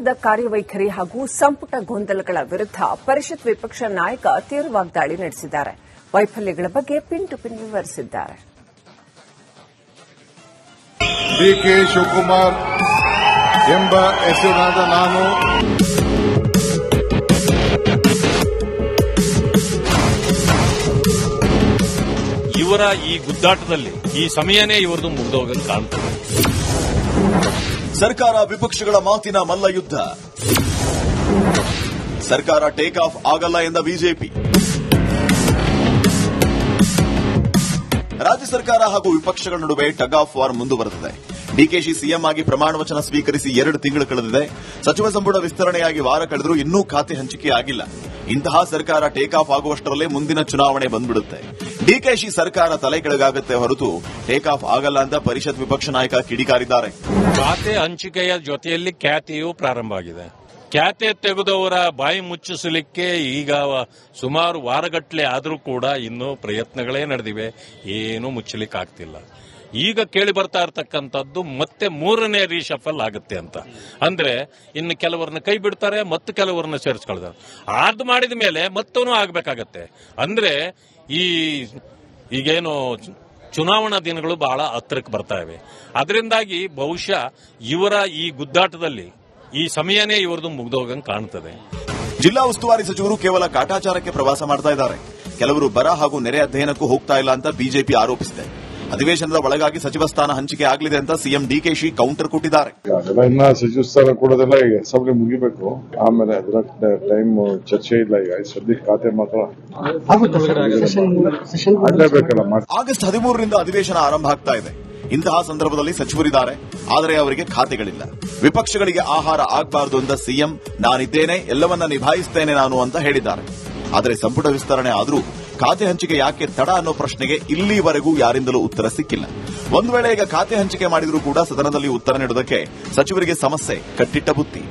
ಸರ್ಕಾರದ ಕಾರ್ಯವೈಖರಿ ಹಾಗೂ ಸಂಪುಟ ಗೊಂದಲಗಳ ವಿರುದ್ಧ ಪರಿಷತ್ ವಿಪಕ್ಷ ನಾಯಕ ತೀವ್ರ ವಾಗ್ದಾಳಿ ನಡೆಸಿದ್ದಾರೆ. ವೈಫಲ್ಯಗಳ ಬಗ್ಗೆ ಪಿನ್ ಟು ಪಿನ್ ವಿವರಿಸಿದ್ದಾರೆ. ಡಿಕೆ ಶಿವಕುಮಾರ್ ಎಂಬ ಹೆಸರಿನಾದ ನಾನು ಇವರ ಈ ಗುದ್ದಾಟದಲ್ಲಿ ಈ ಸಮಯನೇ ಇವರದು ಮುಗಿದೋಗಲು ಕಾಣ್ತದೆ. ಸರ್ಕಾರ ವಿಪಕ್ಷಗಳ ಮಾತಿನ ಮಲ್ಲಯುದ್ಧ. ಸರ್ಕಾರ ಟೇಕ್ ಆಫ್ ಆಗಲ್ಲ ಎಂದ ಬಿಜೆಪಿ. ರಾಜ್ಯ ಸರ್ಕಾರ ಹಾಗೂ ವಿಪಕ್ಷಗಳ ನಡುವೆ ಟಗ್ ಆಫ್ ವಾರ್ ಮುಂದುವರೆದಿದೆ. ಡಿಕೆಶಿ ಸಿಎಂ ಆಗಿ ಪ್ರಮಾಣ ವಚನ ಸ್ವೀಕರಿಸಿ 2 ತಿಂಗಳು ಕಳೆದಿದೆ. ಸಚಿವ ಸಂಪುಟ ವಿಸ್ತರಣೆಯಾಗಿ ವಾರ ಕಳೆದರೂ ಇನ್ನೂ ಖಾತೆ ಹಂಚಿಕೆ ಆಗಿಲ್ಲ. ಇಂತಹ ಸರ್ಕಾರ ಟೇಕ್ ಆಫ್ ಆಗುವಷ್ಟರಲ್ಲೇ ಮುಂದಿನ ಚುನಾವಣೆ ಬಂದ್ಬಿಡುತ್ತೆ. ಡಿಕೆಶಿ ಸರ್ಕಾರ ತಲೆ ಕೆಳಗಾಗುತ್ತೆ ಹೊರತು ಟೇಕ್ ಆಫ್ ಆಗಲ್ಲ ಅಂತ ಪರಿಷತ್ ವಿಪಕ್ಷ ನಾಯಕ ಕಿಡಿಕಾರಿದ್ದಾರೆ. ಖಾತೆ ಹಂಚಿಕೆಯ ಜೊತೆಯಲ್ಲಿ ಖ್ಯಾತಿಯೂ ಪ್ರಾರಂಭ ಆಗಿದೆ. ಖ್ಯಾತೆ ತೆಗೆದವರ ಬಾಯಿ ಮುಚ್ಚಿಸಲಿಕ್ಕೆ ಈಗ ಸುಮಾರು ವಾರಗಟ್ಟಲೆ ಆದರೂ ಕೂಡ ಇನ್ನೂ ಪ್ರಯತ್ನಗಳೇ ನಡೆದಿವೆ. ಏನೂ ಮುಚ್ಚಲಿಕ್ಕಾಗ್ತಿಲ್ಲ. ಈಗ ಕೇಳಿ ಬರ್ತಾ ಇರತಕ್ಕಂಥದ್ದು ಮತ್ತೆ 3ನೇ ರೀಶಫಲ್ ಆಗುತ್ತೆ ಅಂತ. ಅಂದ್ರೆ ಇನ್ನು ಕೆಲವರನ್ನ ಕೈ ಬಿಡ್ತಾರೆ, ಮತ್ತು ಕೆಲವರನ್ನ ಸೇರಿಸ್ಕೊಳ್ತಾರೆ. ಆದ್ ಮಾಡಿದ ಮೇಲೆ ಮತ್ತೂ ಆಗಬೇಕಾಗತ್ತೆ. ಅಂದ್ರೆ ಈಗೇನು ಚುನಾವಣಾ ದಿನಗಳು ಬಹಳ ಹತ್ತಿರಕ್ಕೆ ಬರ್ತಾ ಇವೆ. ಅದರಿಂದಾಗಿ ಬಹುಶಃ ಇವರ ಈ ಗುದ್ದಾಟದಲ್ಲಿ ಈ ಸಮಯನೇ ಇವರದು ಮುಗಿದೋಗಂಗೆ ಕಾಣ್ತದೆ. ಜಿಲ್ಲಾ ಉಸ್ತುವಾರಿ ಸಚಿವರು ಕೇವಲ ಕಾಟಾಚಾರಕ್ಕೆ ಪ್ರವಾಸ ಮಾಡ್ತಾ ಇದ್ದಾರೆ. ಕೆಲವರು ಬರ ಹಾಗೂ ನೆರೆ ಅಧ್ಯಯನಕ್ಕೂ ಹೋಗ್ತಾ ಇಲ್ಲ ಅಂತ ಬಿಜೆಪಿ ಆರೋಪಿಸಿದೆ. ಅಧಿವೇಶನದ ಒಳಗಾಗಿ ಸಚಿವ ಸ್ಥಾನ ಹಂಚಿಕೆ ಆಗಲಿದೆ ಅಂತ ಸಿಎಂ ಡಿಕೆಶಿ ಕೌಂಟರ್ ಕೊಟ್ಟಿದ್ದಾರೆ. ಇನ್ನ ಸಚಿವ ಸ್ಥಾನ ಕೊಡೋದೆಲ್ಲ ಈಗ ಅಸೆಂಬ್ಲಿ ಮುಗಿಬೇಕು. ಆಮೇಲೆ ಅದರ ಟೈಮ್ ಚರ್ಚೆ ಇಲ್ಲ. ಈಗ ಸದ್ಯಕ್ಕೆ ಖಾತೆ ಮಾತ್ರ ಆಗಲೇಬೇಕಲ್ಲ. ಆಗಸ್ಟ್ 13ರಿಂದ ಅಧಿವೇಶನ ಆರಂಭ ಆಗ್ತಾ ಇದೆ. ಇಂತಹ ಸಂದರ್ಭದಲ್ಲಿ ಸಚಿವರಿದ್ದಾರೆ, ಆದರೆ ಅವರಿಗೆ ಖಾತೆಗಳಿಲ್ಲ. ವಿಪಕ್ಷಗಳಿಗೆ ಆಹಾರ ಆಗಬಾರದು ಅಂತ ಸಿಎಂ ನಾನಿದ್ದೇನೆ, ಎಲ್ಲವನ್ನ ನಿಭಾಯಿಸುತ್ತೇನೆ ನಾನು ಅಂತ ಹೇಳಿದ್ದಾರೆ. ಆದರೆ ಸಂಪುಟ ವಿಸ್ತರಣೆ ಆದರೂ ಖಾತೆ ಹಂಚಿಕೆ ಯಾಕೆ ತಡ ಅನ್ನೋ ಪ್ರಶ್ನೆಗೆ ಇಲ್ಲಿವರೆಗೂ ಯಾರಿಂದಲೂ ಉತ್ತರ ಸಿಕ್ಕಿಲ್ಲ. ಒಂದು ವೇಳೆ ಈಗ ಖಾತೆ ಹಂಚಿಕೆ ಮಾಡಿದರೂ ಕೂಡ ಸದನದಲ್ಲಿ ಉತ್ತರ ನೀಡುವುದಕ್ಕೆ ಸಚಿವರಿಗೆ ಸಮಸ್ಯೆ ಕಟ್ಟಿಟ್ಟ ಬುತ್ತಿ.